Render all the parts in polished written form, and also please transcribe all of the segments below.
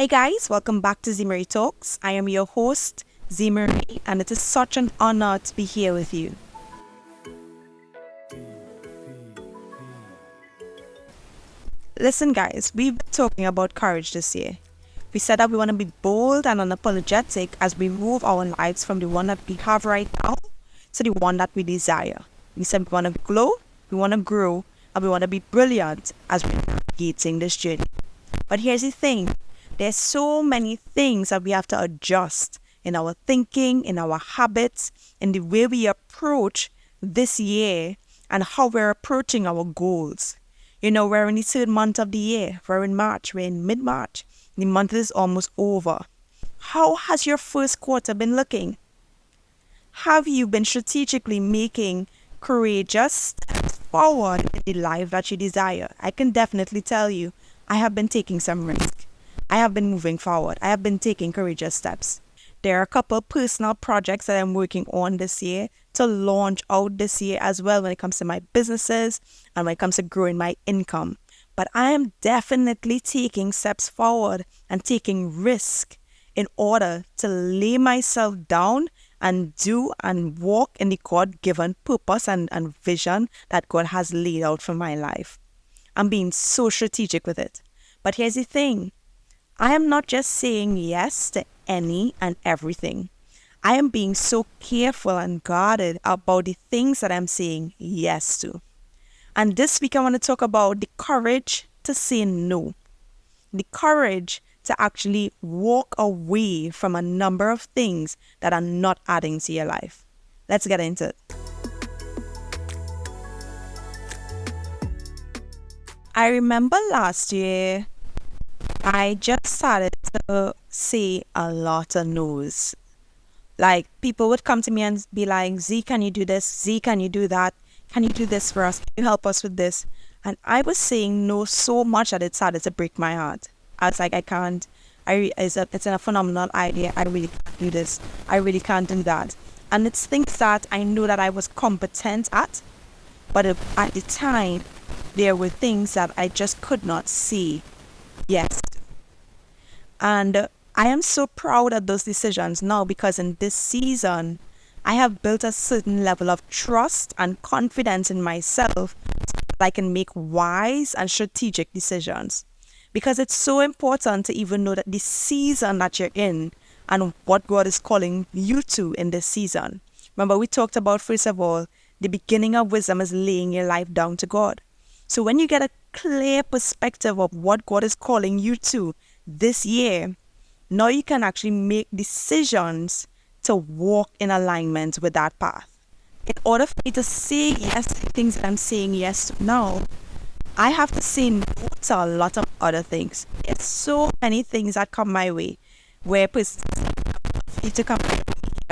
Hey guys, welcome back to Zmari Talks. I am your host, Zmari, and it is such an honor to be here with you. Listen, guys, we've been talking about courage this year. We said that we want to be bold and unapologetic as we move our lives from the one that we have right now to the one that we desire. We said we want to glow, we want to grow, and we want to be brilliant as we're navigating this journey. But here's the thing. There's so many things that we have to adjust in our thinking, in our habits, in the way we approach this year and how we're approaching our goals. We're in the third month of the year. We're in March. We're in mid-March. The month is almost over. How has your first quarter been looking? Have you been strategically making courageous steps forward in the life that you desire? I can definitely tell you, I have been taking some risk. I have been moving forward. I have been taking courageous steps. There are a couple of personal projects that I'm working on this year to launch out this year as well when it comes to my businesses and when it comes to growing my income. But I am definitely taking steps forward and taking risk in order to lay myself down and do and walk in the God-given purpose and vision that God has laid out for my life. I'm being so strategic with it. But here's the thing. I am not just saying yes to any and everything. I am being so careful and guarded about the things that I'm saying yes to. And this week I want to talk about the courage to say no. The courage to actually walk away from a number of things that are not adding to your life. Let's get into it. I remember last year, I just started to say a lot of no's. Like, people would come to me and be like, Z, can you do this? Z, can you do that? Can you do this for us? Can you help us with this? And I was saying no so much that it started to break my heart. I was like, I can't. It's a phenomenal idea. I really can't do this. I really can't do that. And it's things that I knew that I was competent at. But at the time, there were things that I just could not see yes. And I am so proud of those decisions now because in this season, I have built a certain level of trust and confidence in myself so that I can make wise and strategic decisions. Because it's so important to even know that the season that you're in and what God is calling you to in this season. Remember, we talked about, first of all, the beginning of wisdom is laying your life down to God. So when you get a clear perspective of what God is calling you to this year, now you can actually make decisions to walk in alignment with that path. In order for me to say yes to things that I'm saying yes to now, I have to say no to a lot of other things. There's so many things that come my way where I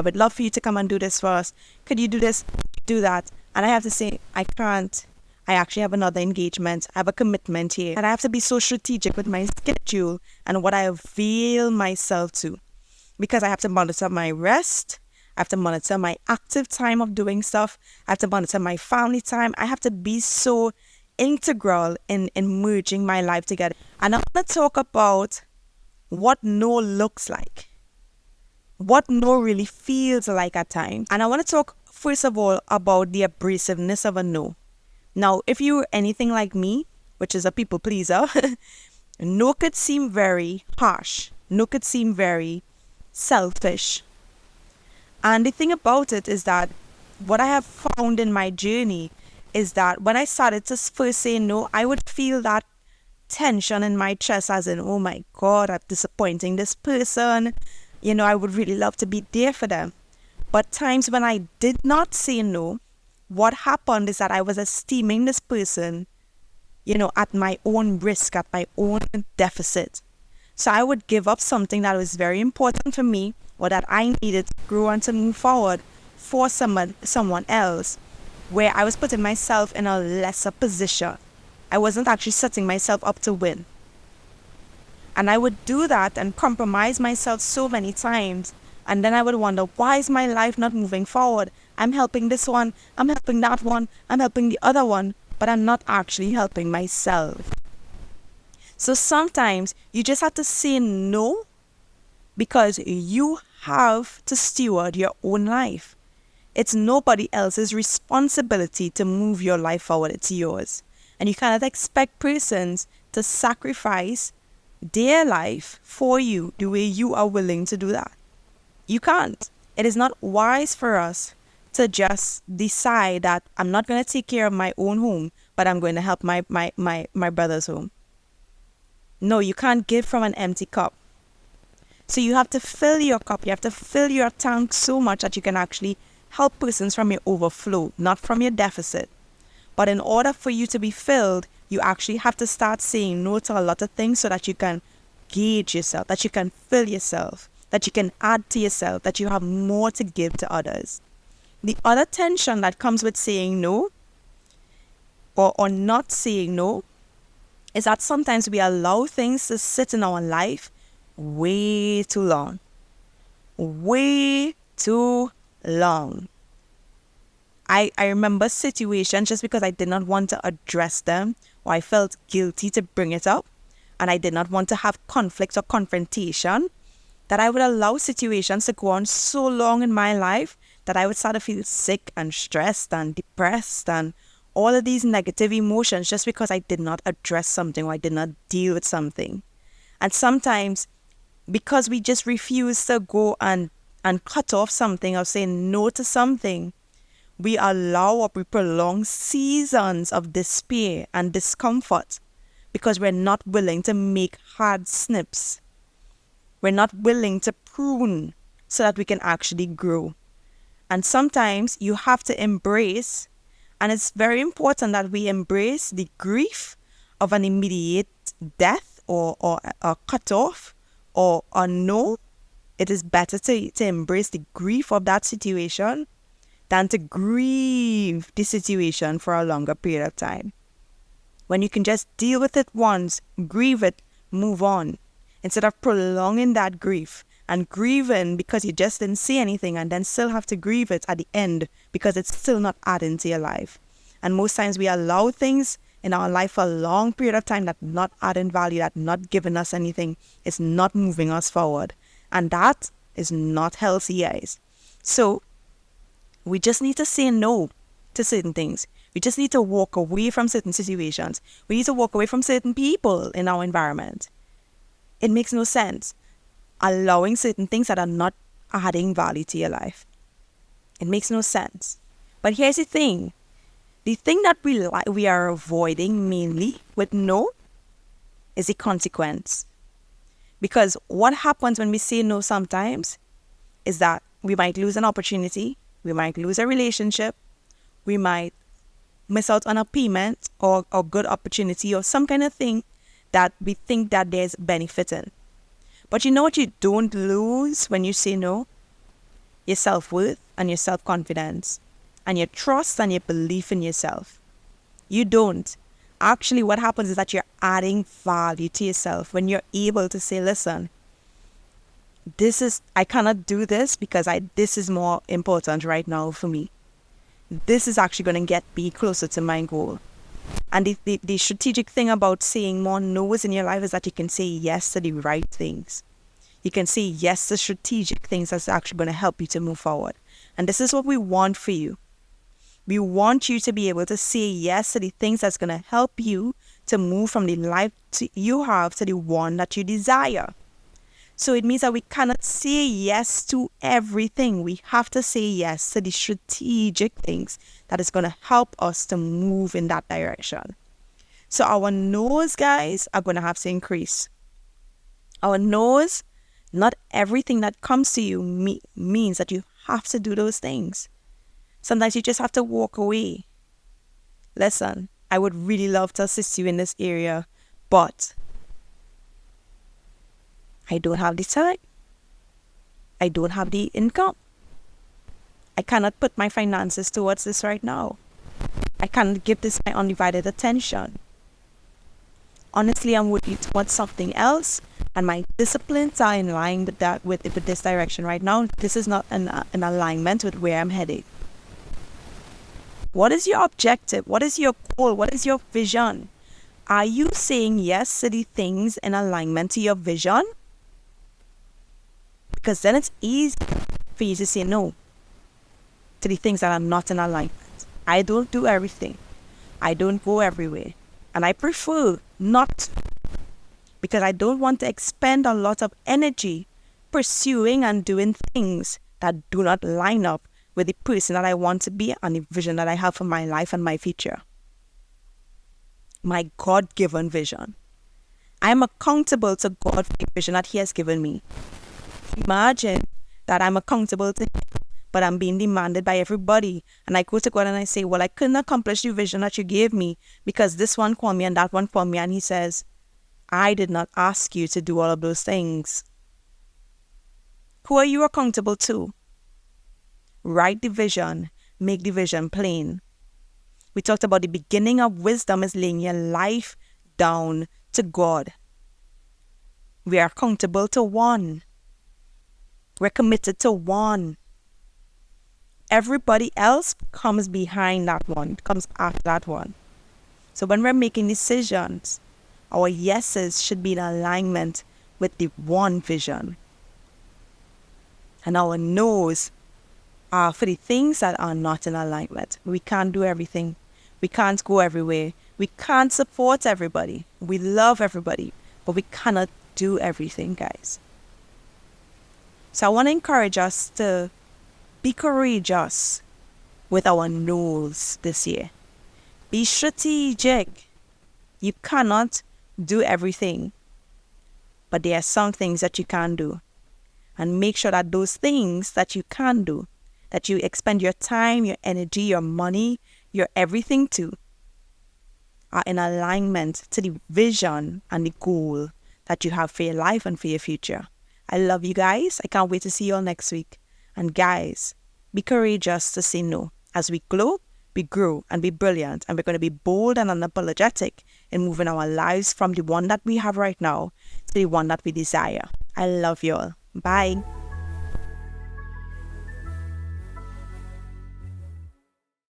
would love for you to come and do this for us. Could you do this? Do that. And I have to say, I can't. I actually have another engagement. I have a commitment here. And I have to be so strategic with my schedule and what I avail myself to. Because I have to monitor my rest. I have to monitor my active time of doing stuff. I have to monitor my family time. I have to be so integral in merging my life together. And I want to talk about what no looks like. What no really feels like at times. And I want to talk, first of all, about the abrasiveness of a no. Now, if you're anything like me, which is a people pleaser, no could seem very harsh. No could seem very selfish. And the thing about it is that what I have found in my journey is that when I started to first say no, I would feel that tension in my chest as in, oh my God, I'm disappointing this person. I would really love to be there for them. But times when I did not say no, what happened is that I was esteeming this person, at my own risk, at my own deficit. So I would give up something that was very important for me or that I needed to grow and to move forward for someone else, where I was putting myself in a lesser position. I wasn't actually setting myself up to win. And I would do that and compromise myself so many times. And then I would wonder, why is my life not moving forward? I'm helping this one, I'm helping that one, I'm helping the other one, but I'm not actually helping myself. So sometimes you just have to say no because you have to steward your own life. It's nobody else's responsibility to move your life forward. It's yours. And you cannot expect persons to sacrifice their life for you the way you are willing to do that. You can't. It is not wise for us to just decide that I'm not going to take care of my own home, but I'm going to help my brother's home. No, you can't give from an empty cup. So you have to fill your cup. You have to fill your tank so much that you can actually help persons from your overflow, not from your deficit. But in order for you to be filled, you actually have to start saying no to a lot of things so that you can gauge yourself, that you can fill yourself, that you can add to yourself, that you have more to give to others. The other tension that comes with saying no or not saying no is that sometimes we allow things to sit in our life way too long. Way too long. I remember situations just because I did not want to address them or I felt guilty to bring it up and I did not want to have conflict or confrontation, that I would allow situations to go on so long in my life that I would start to feel sick and stressed and depressed and all of these negative emotions just because I did not address something or I did not deal with something. And sometimes because we just refuse to go and cut off something or say no to something, we allow or we prolong seasons of despair and discomfort because we're not willing to make hard snips. We're not willing to prune so that we can actually grow. And sometimes you have to embrace, and it's very important that we embrace the grief of an immediate death or a cut off or a no. It is better to embrace the grief of that situation than to grieve the situation for a longer period of time. When you can just deal with it once, grieve it, move on, instead of prolonging that grief and grieving because you just didn't see anything and then still have to grieve it at the end because it's still not adding to your life. And most times we allow things in our life for a long period of time that not adding value, that not giving us anything, it's not moving us forward. And that is not healthy, guys. So we just need to say no to certain things. We just need to walk away from certain situations. We need to walk away from certain people in our environment. It makes no sense allowing certain things that are not adding value to your life. It makes no sense. But here's the thing. The thing that we are avoiding mainly with no is the consequence. Because what happens when we say no sometimes is that we might lose an opportunity, we might lose a relationship, we might miss out on a payment or a good opportunity or some kind of thing that we think that there's benefit in. But you know what you don't lose when you say no? Your self-worth and your self-confidence and your trust and your belief in yourself. You don't. Actually, what happens is that you're adding value to yourself when you're able to say, listen, I cannot do this because this is more important right now for me. This is actually going to get me closer to my goal. And the strategic thing about saying more no's in your life is that you can say yes to the right things. You can say yes to strategic things that's actually going to help you to move forward. And this is what we want for you. We want you to be able to say yes to the things that's going to help you to move from the life you have to the one that you desire. So it means that we cannot say yes to everything. We have to say yes to the strategic things that is going to help us to move in that direction. So our no's, guys, are going to have to increase. Our no's, not everything that comes to you means that you have to do those things. Sometimes you just have to walk away. Listen, I would really love to assist you in this area, but I don't have the time. I don't have the income. I cannot put my finances towards this right now. I cannot give this my undivided attention. Honestly, I'm working towards something else, and my disciplines are in line with this direction right now. This is not in alignment with where I'm heading. What is your objective? What is your goal? What is your vision? Are you saying yes to the things in alignment to your vision? Because then it's easy for you to say no to the things that are not in alignment. I don't do everything. I don't go everywhere. And I prefer not to, because I don't want to expend a lot of energy pursuing and doing things that do not line up with the person that I want to be and the vision that I have for my life and my future. My God-given vision. I am accountable to God for the vision that He has given me. Imagine that I'm accountable to Him, but I'm being demanded by everybody. And I go to God and I say, well, I couldn't accomplish the vision that you gave me because this one called me and that one called me. And He says, I did not ask you to do all of those things. Who are you accountable to? Write the vision. Make the vision plain. We talked about the beginning of wisdom is laying your life down to God. We are accountable to one. We're committed to one. Everybody else comes behind that one, comes after that one. So when we're making decisions, our yeses should be in alignment with the one vision. And our no's are for the things that are not in alignment. We can't do everything. We can't go everywhere. We can't support everybody. We love everybody, but we cannot do everything, guys. So I want to encourage us to be courageous with our no's this year. Be strategic. You cannot do everything, but there are some things that you can do. And make sure that those things that you can do, that you expend your time, your energy, your money, your everything to, are in alignment to the vision and the goal that you have for your life and for your future. I love you guys. I can't wait to see you all next week. And guys, be courageous to say no. As we glow, we grow and be brilliant. And we're going to be bold and unapologetic in moving our lives from the one that we have right now to the one that we desire. I love you all. Bye.